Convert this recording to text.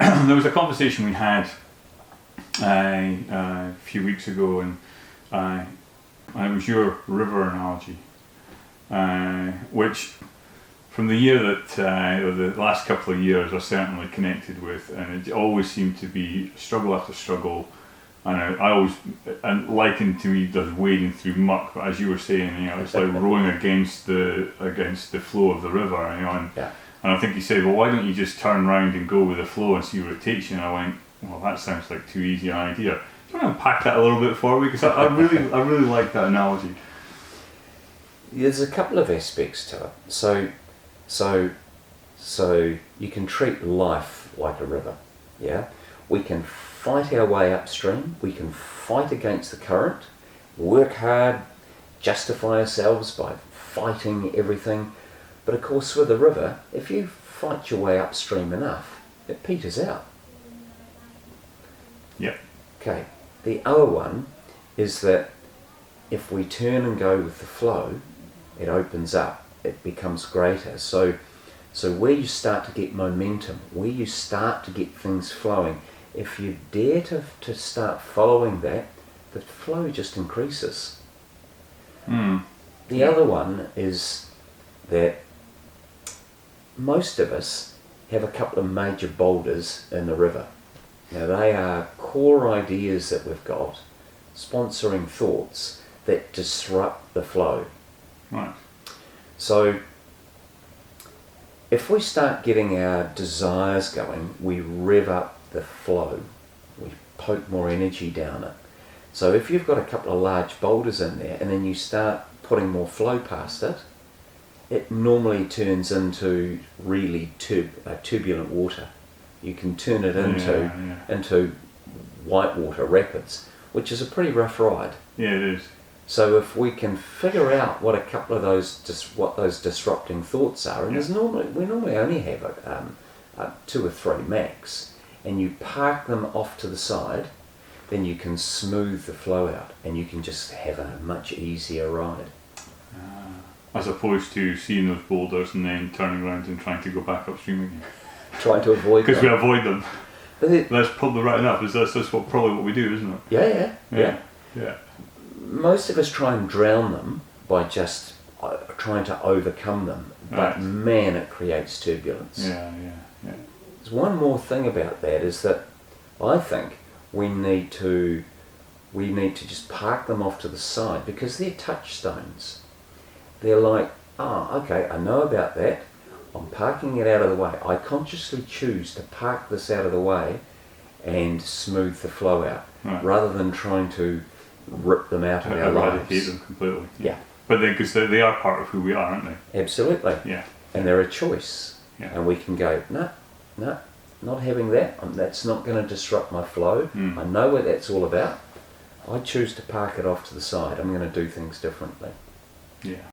there was a conversation we had a few weeks ago, and it was your river analogy, which from the year that, or the last couple of years, I certainly connected with, and it always seemed to be struggle after struggle. And I always, and likened to me, does wading through muck. But as you were saying, it's like rowing against the flow of the river. And I think you said, well, why don't you just turn around and go with the flow and see where it takes you? And I went, well, that sounds like too easy an idea. Do you want to unpack that a little bit for me? Because I really like that analogy. There's a couple of aspects to it. So you can treat life like a river. Yeah, we can fight our way upstream. We can fight against the current, work hard, justify ourselves by fighting everything. But of course, with a river, if you fight your way upstream enough, it peters out. Yeah. Okay. The other one is that if we turn and go with the flow, it opens up. It becomes greater. So where you start to get momentum, where you start to get things flowing, if you dare to start following that, the flow just increases. The other one is that most of us have a couple of major boulders in the river. Now they are core ideas that we've got, sponsoring thoughts that disrupt the flow. Right. So if we start getting our desires going, we rev up the flow, we poke more energy down it. So if you've got a couple of large boulders in there and then you start putting more flow past it, it normally turns into really turbulent water. You can turn it into whitewater rapids, which is a pretty rough ride. Yeah, it is. So if we can figure out what a couple of those disrupting thoughts are, and we normally only have 2 or 3 max, and you park them off to the side, then you can smooth the flow out, and you can just have a much easier ride. As opposed to seeing those boulders and then turning around and trying to go back upstream again. Trying to avoid them. Because we avoid them. That's probably right enough. That's probably what we do, isn't it? Yeah. Most of us try and drown them by just trying to overcome them. But man, it creates turbulence. Yeah. There's one more thing about that, is that I think we need to just park them off to the side, because they're touchstones. They're like, okay, I know about that. I'm parking it out of the way. I consciously choose to park this out of the way and smooth the flow out, rather than trying to rip them out of our lives. Eradicate them completely. Yeah. But then, because they are part of who we are, aren't they? Absolutely. Yeah. And they're a choice. Yeah. And we can go, no, not having that. That's not going to disrupt my flow. I know what that's all about. I choose to park it off to the side. I'm going to do things differently. Yeah.